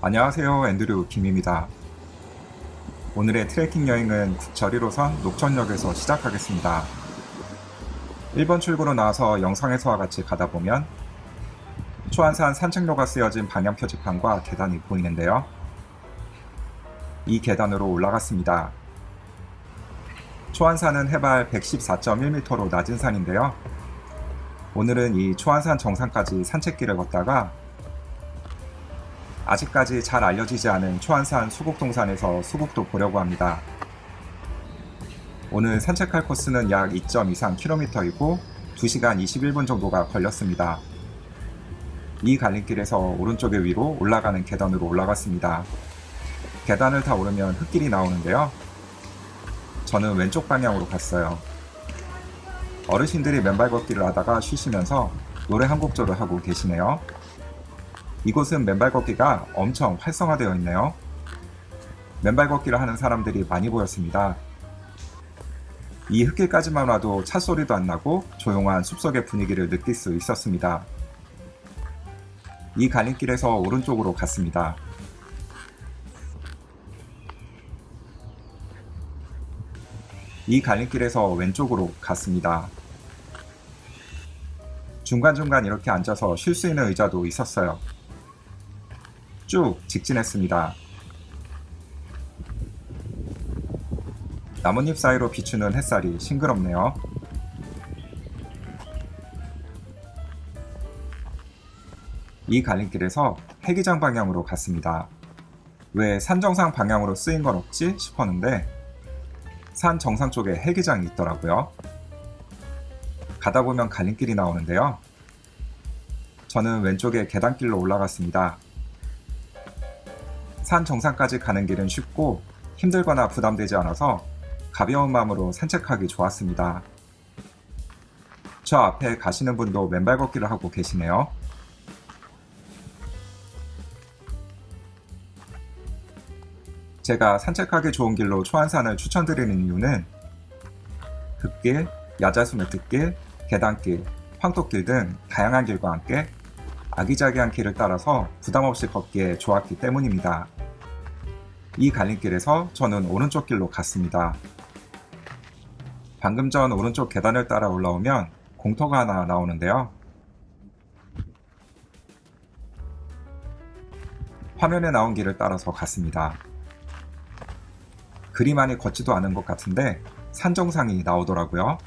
안녕하세요, 앤드류 김입니다. 오늘의 트레킹 여행은 국철 1호선 녹천역에서 시작하겠습니다. 1번 출구로 나와서 영상에서와 같이 가다 보면 초안산 산책로가 쓰여진 방향 표지판과 계단이 보이는데요. 이 계단으로 올라갔습니다. 초안산은 해발 114.1m로 낮은 산인데요. 오늘은 이 초안산 정상까지 산책길을 걷다가 아직까지 잘 알려지지 않은 초안산 수국동산에서 수국도 보려고 합니다. 오늘 산책할 코스는 약 2.23km이고 2시간 21분 정도가 걸렸습니다. 이 갈림길에서 오른쪽에 위로 올라가는 계단으로 올라갔습니다. 계단을 다 오르면 흙길이 나오는데요. 저는 왼쪽 방향으로 갔어요. 어르신들이 맨발 걷기를 하다가 쉬시면서 노래 한 곡조를 하고 계시네요. 이곳은 맨발 걷기가 엄청 활성화되어 있네요. 맨발 걷기를 하는 사람들이 많이 보였습니다. 이 흙길까지만 와도 차 소리도 안 나고 조용한 숲속의 분위기를 느낄 수 있었습니다. 이 갈림길에서 오른쪽으로 갔습니다. 이 갈림길에서 왼쪽으로 갔습니다. 중간중간 이렇게 앉아서 쉴 수 있는 의자도 있었어요. 쭉 직진했습니다. 나뭇잎 사이로 비추는 햇살이 싱그럽네요. 이 갈림길에서 해기장 방향으로 갔습니다. 왜 산 정상 방향으로 쓰인 건 없지 싶었는데 산 정상 쪽에 해기장이 있더라고요. 가다 보면 갈림길이 나오는데요. 저는 왼쪽에 계단길로 올라갔습니다. 산 정상까지 가는 길은 쉽고 힘들거나 부담되지 않아서 가벼운 마음으로 산책하기 좋았습니다. 저 앞에 가시는 분도 맨발 걷기를 하고 계시네요. 제가 산책하기 좋은 길로 초안산을 추천드리는 이유는 흙길, 야자수 매트길, 계단길, 황토길 등 다양한 길과 함께 아기자기한 길을 따라서 부담없이 걷기에 좋았기 때문입니다. 이 갈림길에서 저는 오른쪽 길로 갔습니다. 방금 전 오른쪽 계단을 따라 올라오면 공터가 하나 나오는데요. 화면에 나온 길을 따라서 갔습니다. 그리 많이 걷지도 않은 것 같은데 산 정상이 나오더라고요.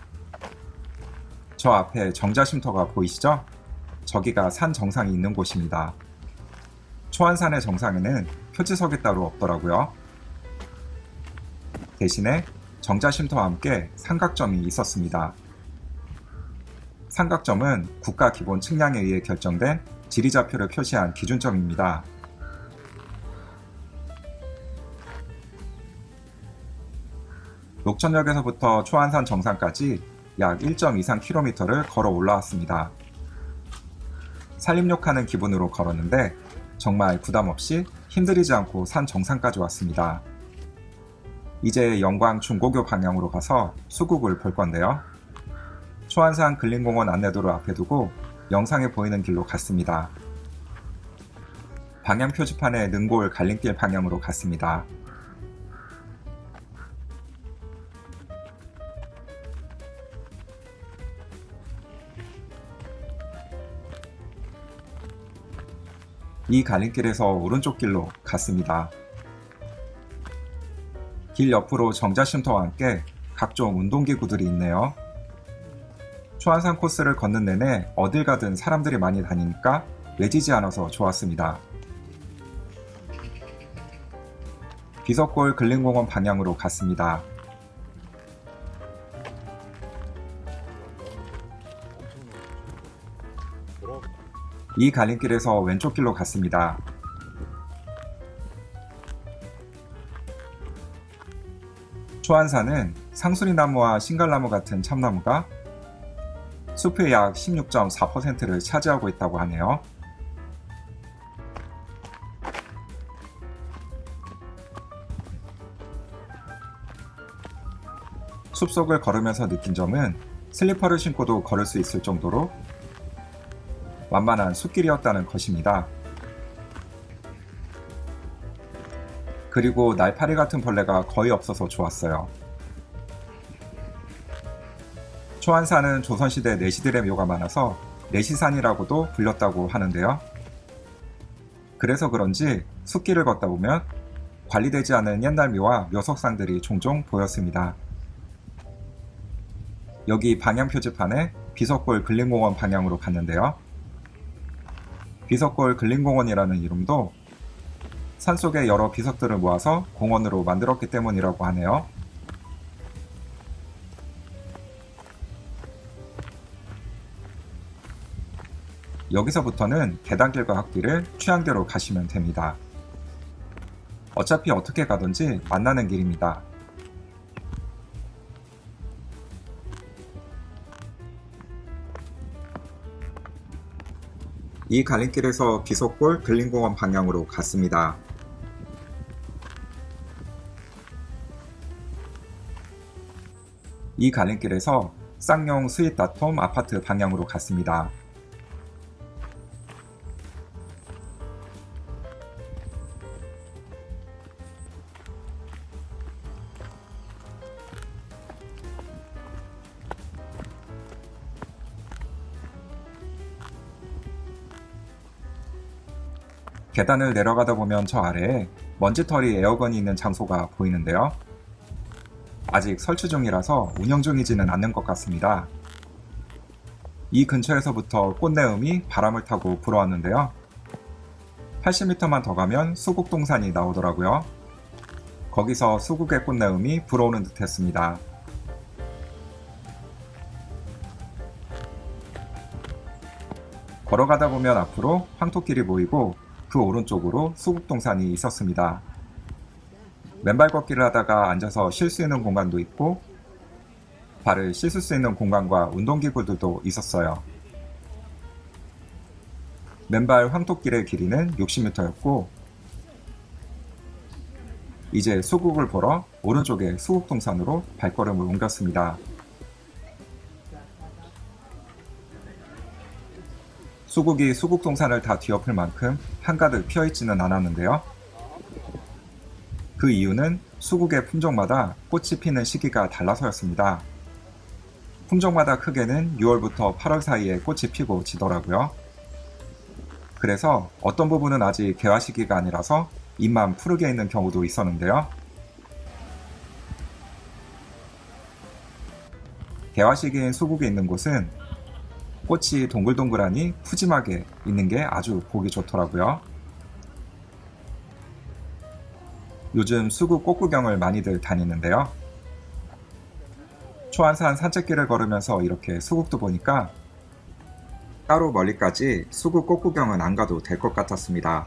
저 앞에 정자쉼터가 보이시죠? 저기가 산 정상이 있는 곳입니다. 초안산의 정상에는 표지석이 따로 없더라고요. 대신에 정자쉼터와 함께 삼각점이 있었습니다. 삼각점은 국가 기본 측량에 의해 결정된 지리좌표를 표시한 기준점입니다. 녹천역에서부터 초안산 정상까지 약 1.23km를 걸어 올라왔습니다. 산림욕하는 기분으로 걸었는데 정말 부담없이 힘들이지 않고 산 정상까지 왔습니다. 이제 영광 중고교 방향으로 가서 수국을 볼 건데요. 초안산 근린공원 안내도를 앞에 두고 영상에 보이는 길로 갔습니다. 방향 표지판에 능골 갈림길 방향으로 갔습니다. 이 갈림길에서 오른쪽 길로 갔습니다. 길 옆으로 정자쉼터와 함께 각종 운동기구들이 있네요. 초안산 코스를 걷는 내내 어딜 가든 사람들이 많이 다니니까 외지지 않아서 좋았습니다. 비석골 근린공원 방향으로 갔습니다. 이 갈림길에서 왼쪽 길로 갔습니다. 초안산은 상수리나무와 신갈나무 같은 참나무가 숲의 약 16.4%를 차지하고 있다고 하네요. 숲속을 걸으면서 느낀 점은 슬리퍼를 신고도 걸을 수 있을 정도로 완만한 숲길이었다는 것입니다. 그리고 날파리 같은 벌레가 거의 없어서 좋았어요. 초안산은 조선시대 내시들의 묘가 많아서 내시산이라고도 불렸다고 하는데요. 그래서 그런지 숲길을 걷다 보면 관리되지 않은 옛날 묘와 묘석상들이 종종 보였습니다. 여기 방향 표지판에 비석골 근린공원 방향으로 갔는데요. 비석골 근린공원이라는 이름도 산속의 여러 비석들을 모아서 공원으로 만들었기 때문이라고 하네요. 여기서부터는 계단길과 흙길을 취향대로 가시면 됩니다. 어차피 어떻게 가든지 만나는 길입니다. 이 갈림길에서 비석골 근린공원 방향으로 갔습니다. 이 갈림길에서 쌍용 스윗닷홈 아파트 방향으로 갔습니다. 계단을 내려가다 보면 저 아래에 먼지털이 에어건이 있는 장소가 보이는데요. 아직 설치 중이라서 운영 중이지는 않는 것 같습니다. 이 근처에서부터 꽃내음이 바람을 타고 불어왔는데요. 80m만 더 가면 수국동산이 나오더라고요. 거기서 수국의 꽃내음이 불어오는 듯 했습니다. 걸어가다 보면 앞으로 황토길이 보이고 그 오른쪽으로 수국동산이 있었습니다. 맨발 걷기를 하다가 앉아서 쉴 수 있는 공간도 있고 발을 씻을 수 있는 공간과 운동기구들도 있었어요. 맨발 황토길의 길이는 60m였고 이제 수국을 보러 오른쪽의 수국동산으로 발걸음을 옮겼습니다. 수국이 수국동산을 다 뒤엎을 만큼 한가득 피어있지는 않았는데요. 그 이유는 수국의 품종마다 꽃이 피는 시기가 달라서였습니다. 품종마다 크게는 6월부터 8월 사이에 꽃이 피고 지더라고요. 그래서 어떤 부분은 아직 개화 시기가 아니라서 잎만 푸르게 있는 경우도 있었는데요. 개화 시기인 수국이 있는 곳은 꽃이 동글동글하니 푸짐하게 있는 게 아주 보기 좋더라고요. 요즘 수국 꽃구경을 많이들 다니는데요. 초안산 산책길을 걸으면서 이렇게 수국도 보니까 따로 멀리까지 수국 꽃구경은 안 가도 될 것 같았습니다.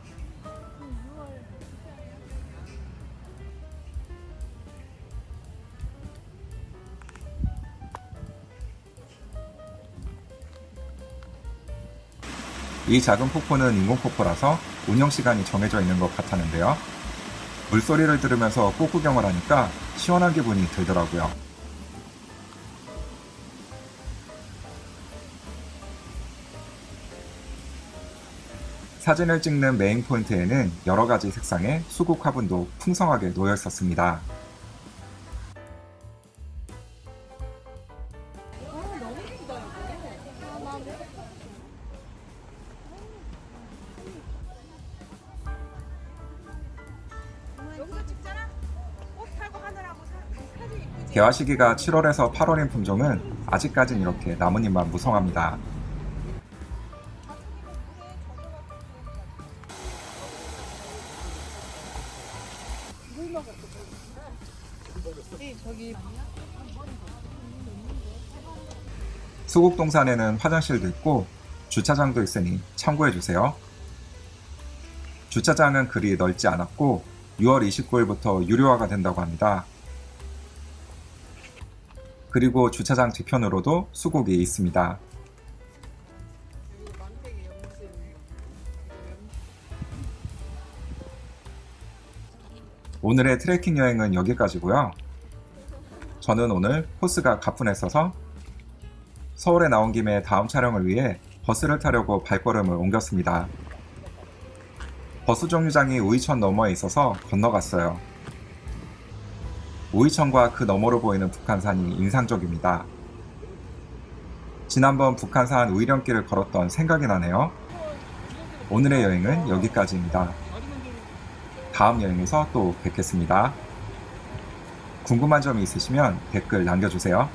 이 작은 폭포는 인공폭포라서 운영시간이 정해져 있는 것 같았는데요. 물소리를 들으면서 꽃구경을 하니까 시원한 기분이 들더라고요. 사진을 찍는 메인 포인트에는 여러가지 색상의 수국 화분도 풍성하게 놓여 있었습니다. 개화 시기가 7월에서 8월인 품종은 아직까진 이렇게 나뭇잎만 무성합니다. 수국동산에는 화장실도 있고 주차장도 있으니 참고해주세요. 주차장은 그리 넓지 않았고 6월 29일부터 유료화가 된다고 합니다. 그리고 주차장 뒤편으로도 수국이 있습니다. 오늘의 트레킹 여행은 여기까지고요. 저는 오늘 코스가 가뿐했어서 서울에 나온 김에 다음 촬영을 위해 버스를 타려고 발걸음을 옮겼습니다. 버스 정류장이 우이천 너머에 있어서 건너갔어요. 우이천과 그 너머로 보이는 북한산이 인상적입니다. 지난번 북한산 우이령길을 걸었던 생각이 나네요. 오늘의 여행은 여기까지입니다. 다음 여행에서 또 뵙겠습니다. 궁금한 점이 있으시면 댓글 남겨주세요.